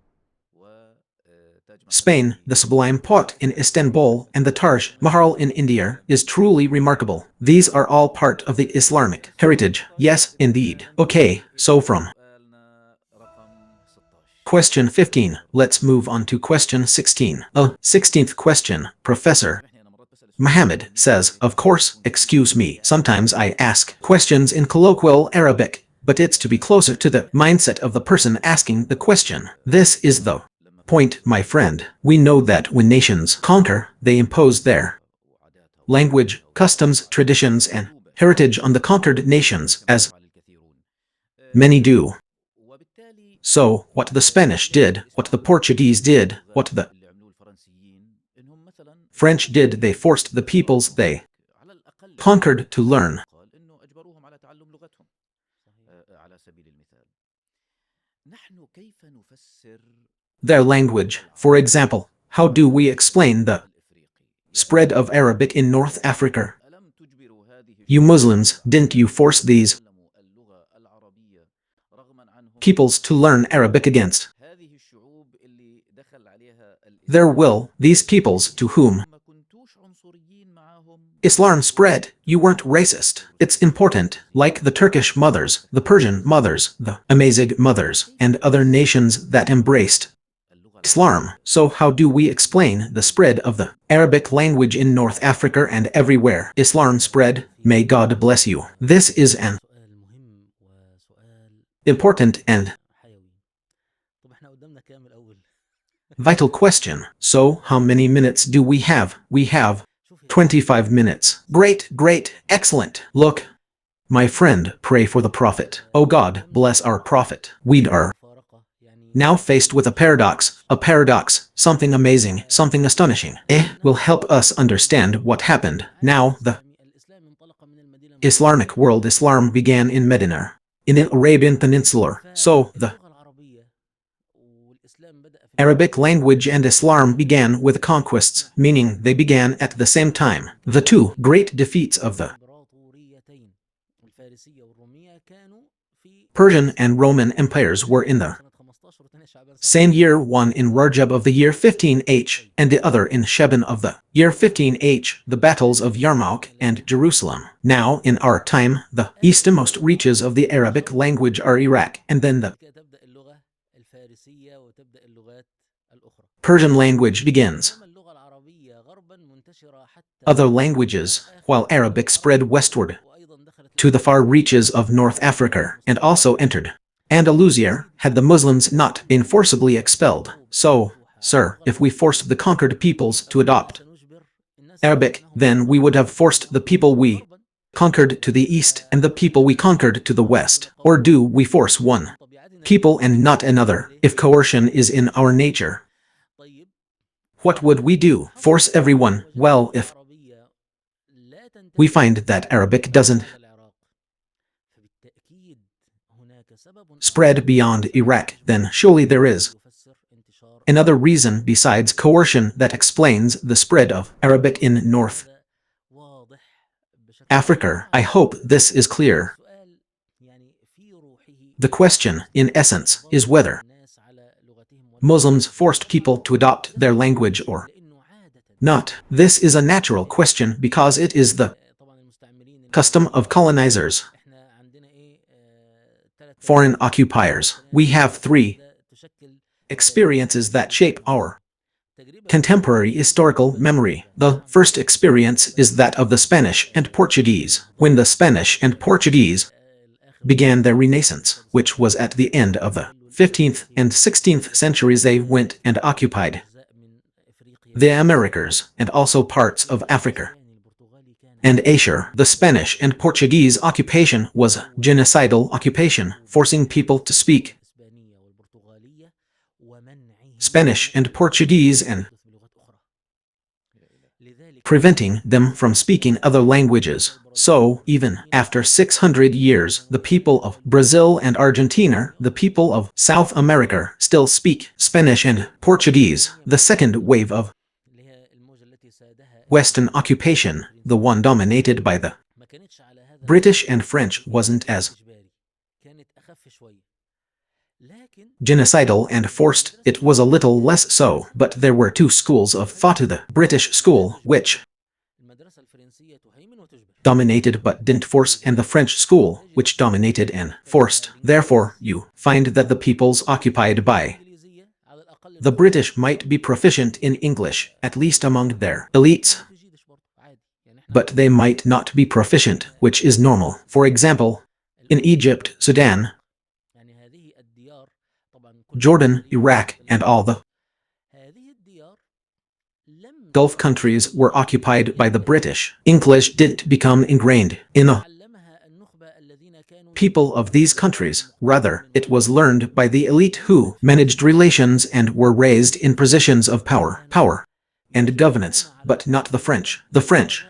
Spain, the Sublime Porte in Istanbul, and the Taj Mahal in India, is truly remarkable. These are all part of the Islamic heritage. Yes, indeed. Okay, so from question 15, let's move on to question 16. 16th question, Professor Muhammad says, of course, excuse me, sometimes I ask questions in colloquial Arabic, but it's to be closer to the mindset of the person asking the question. This is the point, my friend. We know that when nations conquer, they impose their language, customs, traditions, and heritage on the conquered nations, as many do. So, what the Spanish did, what the Portuguese did, what the French did. They forced the peoples they conquered to learn their language. For example, how do we explain the spread of Arabic in North Africa? You Muslims, didn't you force these peoples to learn Arabic against their will? These peoples to whom Islam spread, you weren't racist. It's important, like the Turkish mothers, the Persian mothers, the Amazigh mothers, and other nations that embraced Islam. So how do we explain the spread of the Arabic language in North Africa and everywhere Islam spread? May God bless you. This is an important and vital question. So how many minutes do we have? We have 25 minutes. Great, great, excellent. Look, my friend, pray for the Prophet. Oh God, bless our Prophet. We are now faced with a paradox, something amazing, something astonishing. Will help us understand what happened. Now, the Islamic world. Islam began in Medina, in the Arabian Peninsula. So, the Arabic language and Islam began with conquests, meaning they began at the same time. The two great defeats of the Persian and Roman empires were in the same year, one in Rajab of the year 15H, and the other in Shaban of the year 15H, the battles of Yarmouk and Jerusalem. Now, in our time, the easternmost reaches of the Arabic language are Iraq, and then the Persian language begins. Other languages, while Arabic spread westward to the far reaches of North Africa, and also entered Andalusia, had the Muslims not been forcibly expelled. So, sir, if we forced the conquered peoples to adopt Arabic, then we would have forced the people we conquered to the east and the people we conquered to the west. Or do we force one people and not another? If coercion is in our nature, what would we do? Force everyone? Well, if we find that Arabic doesn't spread beyond Iraq, then surely there is another reason besides coercion that explains the spread of Arabic in North Africa. I hope this is clear. The question, in essence, is whether Muslims forced people to adopt their language or not. This is a natural question because it is the custom of colonizers, foreign occupiers. We have three experiences that shape our contemporary historical memory. The first experience is that of the Spanish and Portuguese. When the Spanish and Portuguese began their Renaissance, which was at the end of the 15th and 16th centuries, they went and occupied the Americas and also parts of Africa and Asia. The Spanish and Portuguese occupation was a genocidal occupation, forcing people to speak Spanish and Portuguese and preventing them from speaking other languages. So, even after 600 years, the people of Brazil and Argentina, the people of South America, still speak Spanish and Portuguese. The second wave of Western occupation, the one dominated by the British and French, wasn't as genocidal and forced. It was a little less so, but there were two schools of thought: the British school, which dominated but didn't force, and the French school, which dominated and forced. Therefore, you find that the peoples occupied by the British might be proficient in English, at least among their elites, but they might not be proficient, which is normal. For example, in Egypt, Sudan, Jordan, Iraq, and all the Gulf countries were occupied by the British. English didn't become ingrained in the people of these countries. Rather, it was learned by the elite who managed relations and were raised in positions of power. and governance, but not the French. The French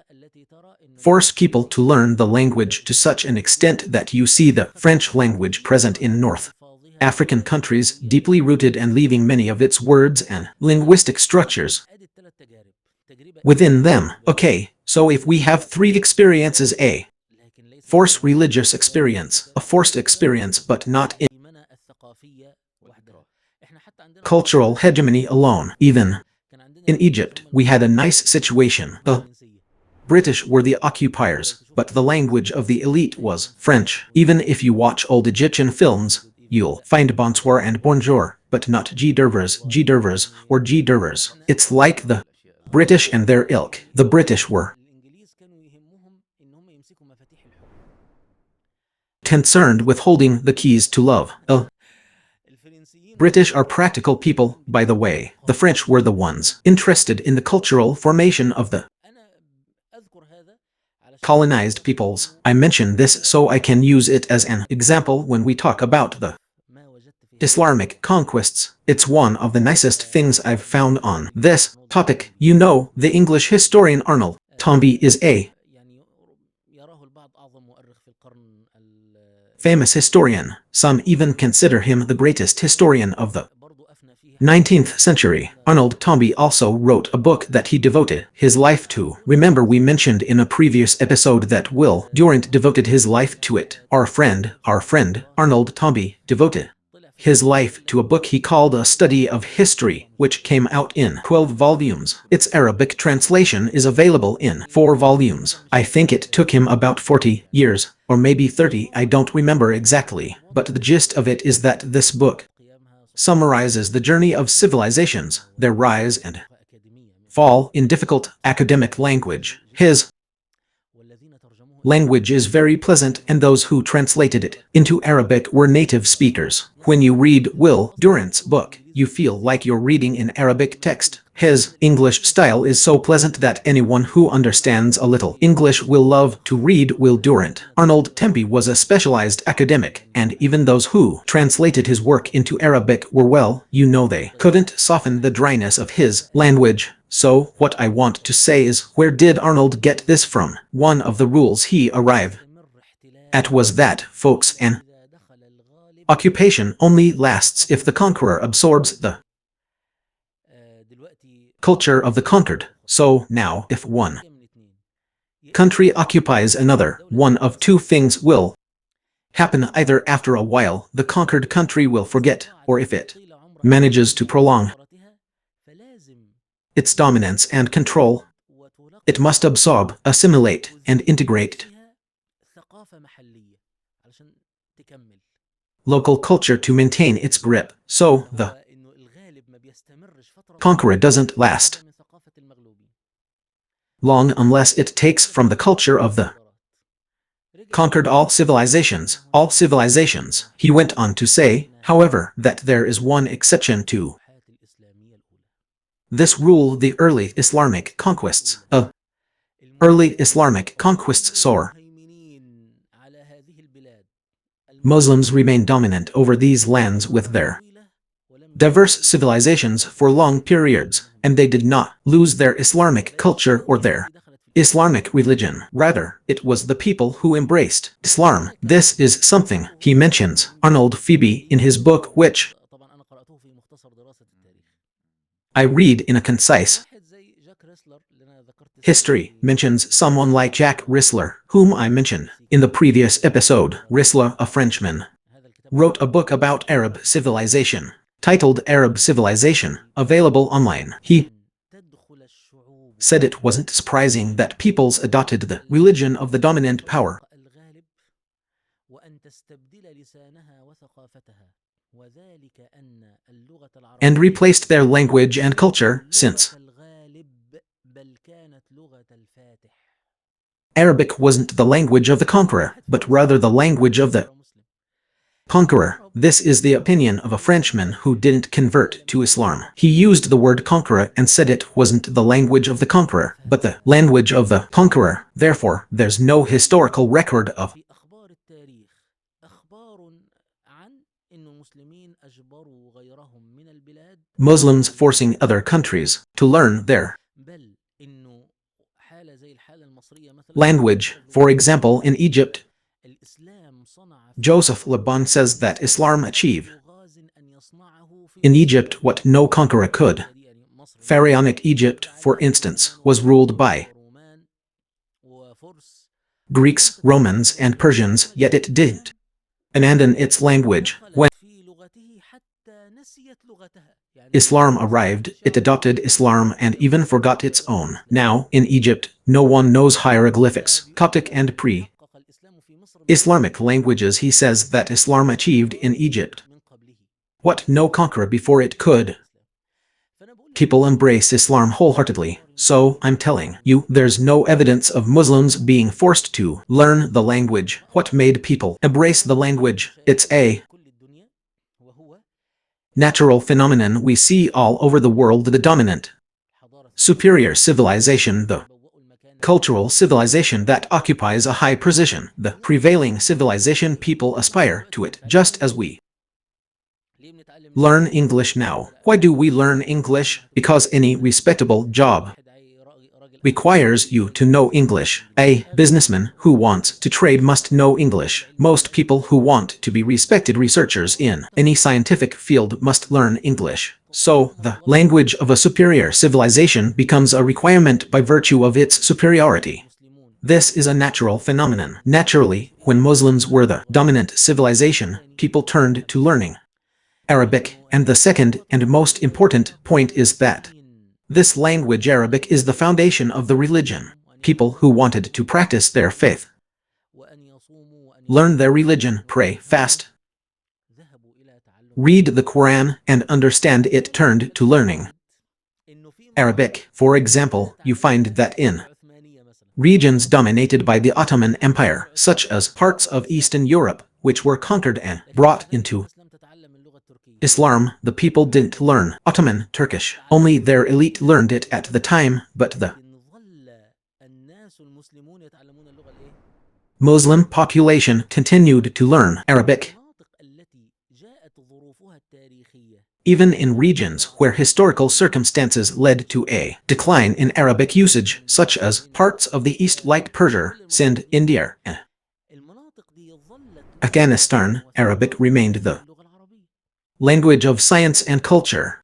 force people to learn the language to such an extent that you see the French language present in North African countries, deeply rooted and leaving many of its words and linguistic structures within them. Okay, so if we have three experiences: A, forced religious experience, a forced experience but not in cultural hegemony alone. Even in Egypt, we had a nice situation. The British were the occupiers, but the language of the elite was French. Even if you watch old Egyptian films, you'll find bonsoir and bonjour, but not G-dervers, or G-dervers. It's like the British and their ilk. The British were concerned with holding the keys to love. British are practical people, by the way. The French were the ones interested in the cultural formation of the colonized peoples. I mention this so I can use it as an example when we talk about the Islamic conquests. It's one of the nicest things I've found on this topic. You know, the English historian Arnold Toynbee is a famous historian. Some even consider him the greatest historian of the 19th century. Arnold Toynbee also wrote a book that he devoted his life to. Remember, we mentioned in a previous episode that Will Durant devoted his life to it. Our friend Arnold Toynbee devoted his life to a book he called A Study of History, which came out in 12 volumes. Its Arabic translation is available in 4 volumes. I think it took him about 40 years, or maybe 30, I don't remember exactly, but the gist of it is that this book summarizes the journey of civilizations, their rise and fall in difficult academic language. His language is very pleasant, and those who translated it into Arabic were native speakers. When you read Will Durant's book, you feel like you're reading an Arabic text. His English style is so pleasant that anyone who understands a little English will love to read Will Durant. Arnold Toynbee was a specialized academic, and even those who translated his work into Arabic were, well, you know, they couldn't soften the dryness of his language. So, what I want to say is, where did Arnold get this from? One of the rules he arrived at was that, folks, an occupation only lasts if the conqueror absorbs the culture of the conquered. So now, if one country occupies another, one of two things will happen. Either after a while, the conquered country will forget, or if it manages to prolong its dominance and control, it must absorb, assimilate, and integrate local culture to maintain its grip. So, the conqueror doesn't last long unless it takes from the culture of the conquered all civilizations. He went on to say, however, that there is one exception to this rule: the early Islamic conquests. Early Islamic conquests saw Muslims remain dominant over these lands with their diverse civilizations for long periods, and they did not lose their Islamic culture or their Islamic religion. Rather, it was the people who embraced Islam. This is something he mentions, Arnold Toynbee, in his book, which I read in a concise history, mentions someone like Jack Rissler, whom I mentioned in the previous episode. Rissler, a Frenchman, wrote a book about Arab civilization, titled Arab Civilization, available online. He said it wasn't surprising that peoples adopted the religion of the dominant power and replaced their language and culture, since Arabic wasn't the language of the conqueror, but rather the language of the conqueror. This is the opinion of a Frenchman who didn't convert to Islam. He used the word conqueror and said it wasn't the language of the conqueror, but the language of the conqueror. Therefore, there's no historical record of Muslims forcing other countries to learn their Language, for example, in Egypt, Joseph Laban says that Islam achieved in Egypt what no conqueror could. Pharaonic Egypt, for instance, was ruled by Greeks, Romans, and Persians, yet it didn't abandon its language. When Islam arrived, it adopted Islam and even forgot its own. Now, in Egypt, no one knows hieroglyphics, Coptic and pre-Islamic languages. He says that Islam achieved in Egypt what no conqueror before it could. People embrace Islam wholeheartedly, so I'm telling you, there's no evidence of Muslims being forced to learn the language. What made people embrace the language? It's a natural phenomenon we see all over the world. The dominant, superior civilization, the cultural civilization that occupies a high position, the prevailing civilization, people aspire to it, just as we learn English now. Why do we learn English? Because any respectable job requires you to know English. A businessman who wants to trade must know English. Most people who want to be respected researchers in any scientific field must learn English. So, the language of a superior civilization becomes a requirement by virtue of its superiority. This is a natural phenomenon. Naturally, when Muslims were the dominant civilization, people turned to learning Arabic, and the second and most important point is that this language, Arabic, is the foundation of the religion. People who wanted to practice their faith, learn their religion, pray, fast, read the Quran, and understand it turned to learning Arabic. For example, you find that in regions dominated by the Ottoman Empire, such as parts of Eastern Europe, which were conquered and brought into Islam, the people didn't learn Ottoman Turkish. Only their elite learned it at the time, but the Muslim population continued to learn Arabic. Even in regions where historical circumstances led to a decline in Arabic usage, such as parts of the East like Persia, Sindh, India, and Afghanistan, Arabic remained the language of science and culture.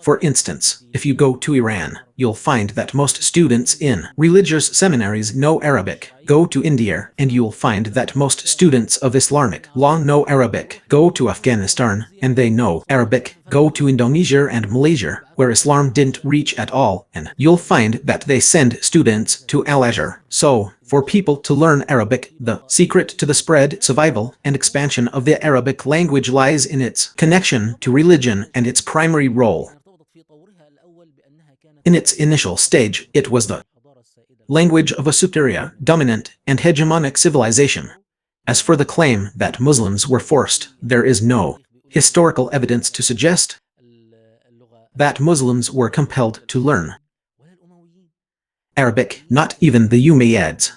For instance, if you go to Iran, you'll find that most students in religious seminaries know Arabic. Go to India, and you'll find that most students of Islamic law know Arabic. Go to Afghanistan, and they know Arabic. Go to Indonesia and Malaysia, where Islam didn't reach at all, and you'll find that they send students to Al-Azhar. So, for people to learn Arabic, the secret to the spread, survival, and expansion of the Arabic language lies in its connection to religion and its primary role. In its initial stage, it was the language of a superior, dominant, and hegemonic civilization. As for the claim that Muslims were forced, there is no historical evidence to suggest that Muslims were compelled to learn Arabic, not even the Umayyads.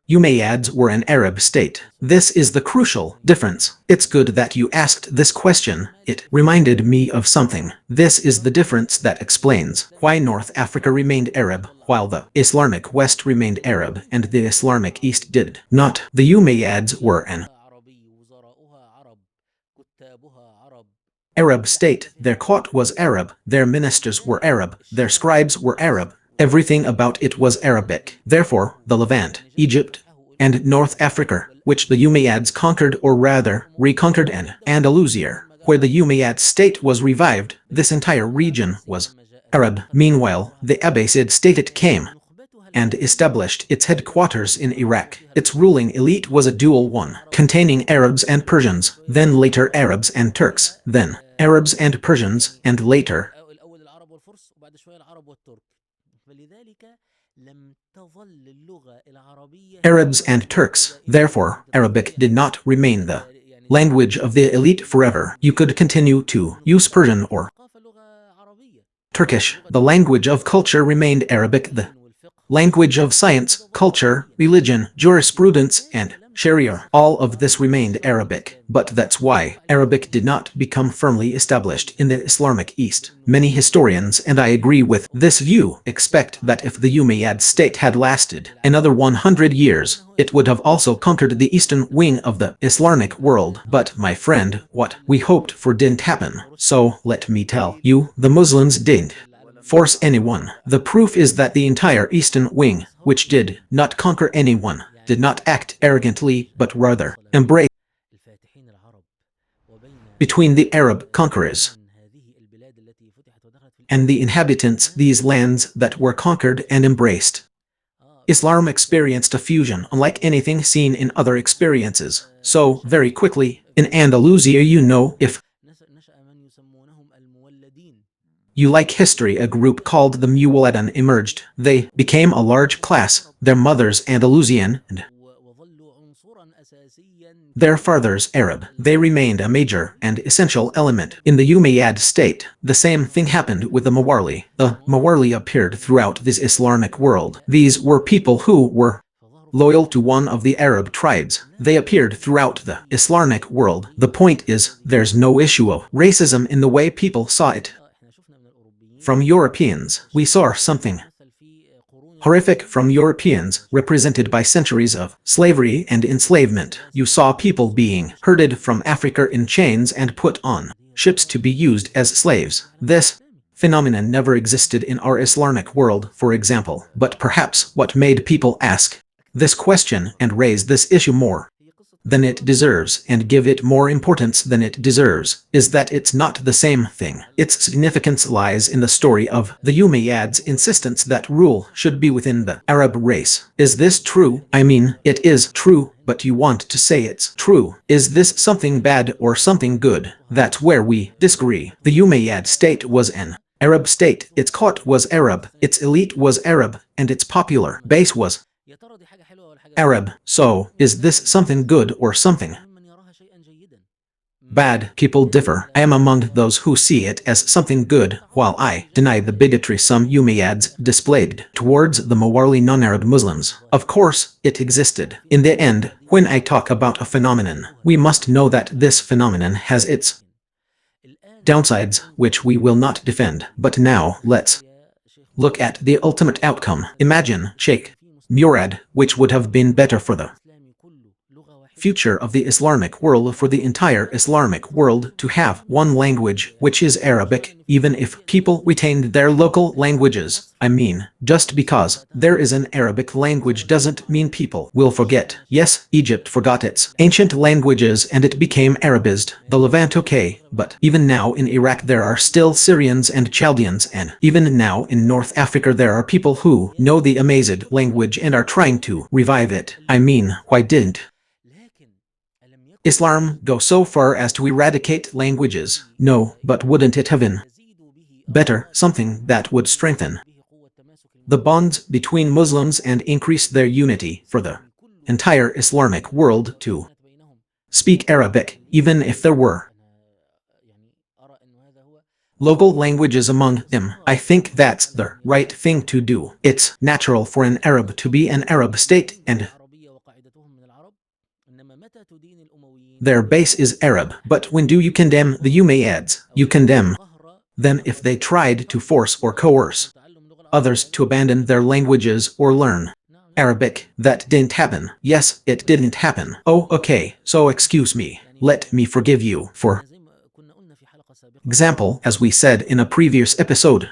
Umayyads were an Arab state. This is the crucial difference. It's good that you asked this question. It reminded me of something. This is the difference that explains why North Africa remained Arab, while the Islamic West remained Arab, and the Islamic East did not. The Umayyads were an Arab state. Their court was Arab, their ministers were Arab, their scribes were Arab. Everything about it was Arabic. Therefore, the Levant, Egypt, and North Africa, which the Umayyads conquered, or rather, reconquered, and Andalusia, where the Umayyad state was revived, this entire region was Arab. Meanwhile, the Abbasid state came and established its headquarters in Iraq. Its ruling elite was a dual one, containing Arabs and Persians, then later Arabs and Turks, then Arabs and Persians, and later Arabs and Turks. Therefore, Arabic did not remain the language of the elite forever. You could continue to use Persian or Turkish. The language of culture remained Arabic. The language of science, culture, religion, jurisprudence, and Sharia. All of this remained Arabic, but that's why Arabic did not become firmly established in the Islamic East. Many historians, and I agree with this view, expect that if the Umayyad state had lasted another 100 years, it would have also conquered the eastern wing of the Islamic world. But, my friend, what we hoped for didn't happen. So, let me tell you, the Muslims didn't force anyone. The proof is that the entire eastern wing, which did not conquer anyone, did not act arrogantly, but rather embrace between the Arab conquerors and the inhabitants these lands that were conquered and embraced. Islam experienced a fusion unlike anything seen in other experiences. So, very quickly, in Andalusia, you know, if you like history, a group called the Muwaladin emerged. They became a large class, their mothers Andalusian and their fathers Arab. They remained a major and essential element in the Umayyad state. The same thing happened with the Mawarli. The Mawarli appeared throughout this Islamic world. These were people who were loyal to one of the Arab tribes. They appeared throughout the Islamic world. The point is, there's no issue of racism in the way people saw it. From Europeans, we saw something horrific from Europeans, represented by centuries of slavery and enslavement. You saw people being herded from Africa in chains and put on ships to be used as slaves. This phenomenon never existed in our Islamic world, for example. But perhaps what made people ask this question and raise this issue more than it deserves and give it more importance than it deserves is that it's not the same thing. Its significance lies in the story of the Umayyads' insistence that rule should be within the Arab race. Is this true? I mean, it is true, but you want to say it's true. Is this something bad or something good? That's where we disagree. The Umayyad state was an Arab state. Its court was Arab, its elite was Arab, and its popular base was Arab. So, is this something good or something bad? People differ. I am among those who see it as something good, while I deny the bigotry some Umayyads displayed towards the Mawarli non-Arab Muslims. Of course, it existed. In the end, when I talk about a phenomenon, we must know that this phenomenon has its downsides, which we will not defend. But now, let's look at the ultimate outcome. Imagine Sheikh Murad, which would have been better for the future of the Islamic world, for the entire Islamic world to have one language, which is Arabic, even if people retained their local languages. I mean, just because there is an Arabic language doesn't mean people will forget. Yes, Egypt forgot its ancient languages and it became Arabized. The Levant okay, but even now in Iraq there are still Syrians and Chaldeans, and even now in North Africa there are people who know the Amazigh language and are trying to revive it. I mean, why didn't Islam go so far as to eradicate languages? No, but wouldn't it have been better, something that would strengthen the bonds between Muslims and increase their unity for the entire Islamic world to speak Arabic, even if there were local languages among them? I think that's the right thing to do. It's natural for an Arab to be an Arab state and their base is Arab. But when do you condemn the Umayyads? You condemn them if they tried to force or coerce others to abandon their languages or learn Arabic. That didn't happen. Yes, it didn't happen. Oh, okay, so excuse me. Let me forgive you. For example, as we said in a previous episode,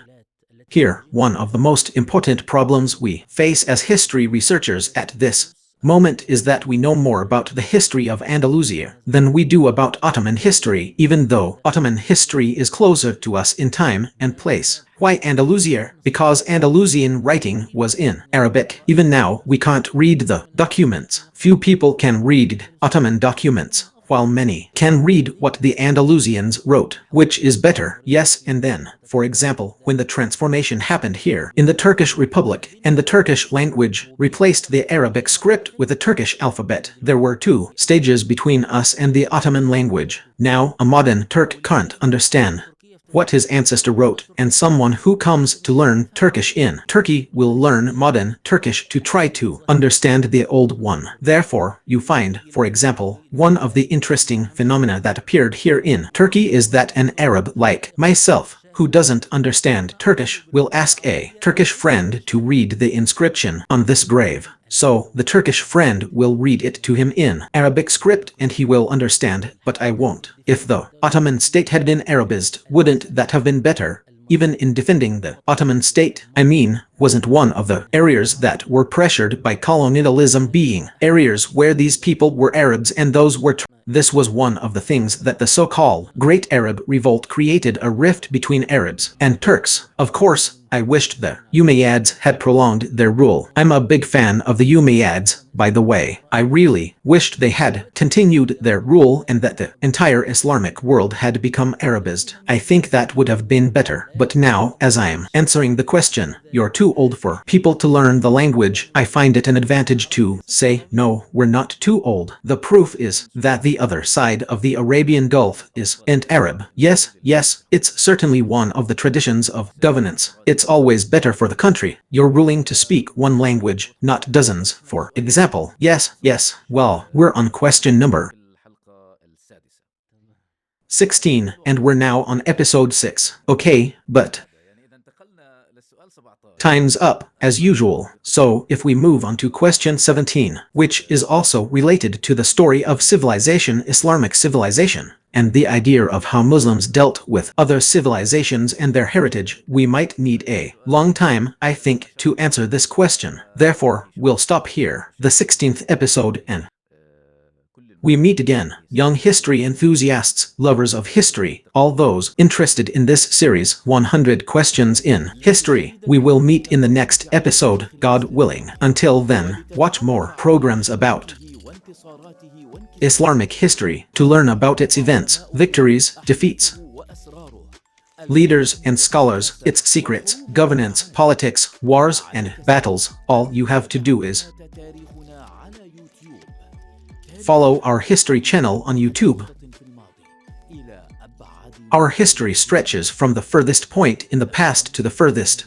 here, one of the most important problems we face as history researchers at this moment is that we know more about the history of Andalusia than we do about Ottoman history, even though Ottoman history is closer to us in time and place. Why Andalusia? Because Andalusian writing was in Arabic. Even now, we can't read the documents. Few people can read Ottoman documents, while many can read what the Andalusians wrote. Which is better? Yes, and then, for example, when the transformation happened here in the Turkish Republic and the Turkish language replaced the Arabic script with the Turkish alphabet, there were two stages between us and the Ottoman language. Now, a modern Turk can't understand what his ancestor wrote, and someone who comes to learn Turkish in Turkey will learn modern Turkish to try to understand the old one. Therefore, you find, for example, one of the interesting phenomena that appeared here in Turkey is that an Arab like myself, who doesn't understand Turkish, will ask a Turkish friend to read the inscription on this grave. So, the Turkish friend will read it to him in Arabic script and he will understand, but I won't. If the Ottoman state had been Arabized, wouldn't that have been better? Even in defending the Ottoman state, I mean, wasn't one of the areas that were pressured by colonialism being areas where these people were Arabs and those were This was one of the things that the so-called Great Arab Revolt created, a rift between Arabs and Turks. Of course, I wished the Umayyads had prolonged their rule. I'm a big fan of the Umayyads, by the way. I really wished they had continued their rule and that the entire Islamic world had become Arabized. I think that would have been better. But now, as I am answering the question, you're too old for people to learn the language, I find it an advantage to say, no, we're not too old. The proof is that the other side of the Arabian Gulf is Arab. Yes, it's certainly one of the traditions of governance. It's always better for the country. You're ruling to speak one language, not dozens, for example. Yes, well, we're on question number 16, and we're now on episode 6. Okay, but time's up, as usual. So, if we move on to question 17, which is also related to the story of civilization, Islamic civilization, and the idea of how Muslims dealt with other civilizations and their heritage, we might need a long time, I think, to answer this question. Therefore, we'll stop here, the 16th episode, and we meet again, young history enthusiasts, lovers of history, all those interested in this series, 100 Questions in History. We will meet in the next episode, God willing. Until then, watch more programs about Islamic history to learn about its events, victories, defeats, leaders and scholars, its secrets, governance, politics, wars, and battles. All you have to do is follow our history channel on YouTube. Our history stretches from the furthest point in the past to the furthest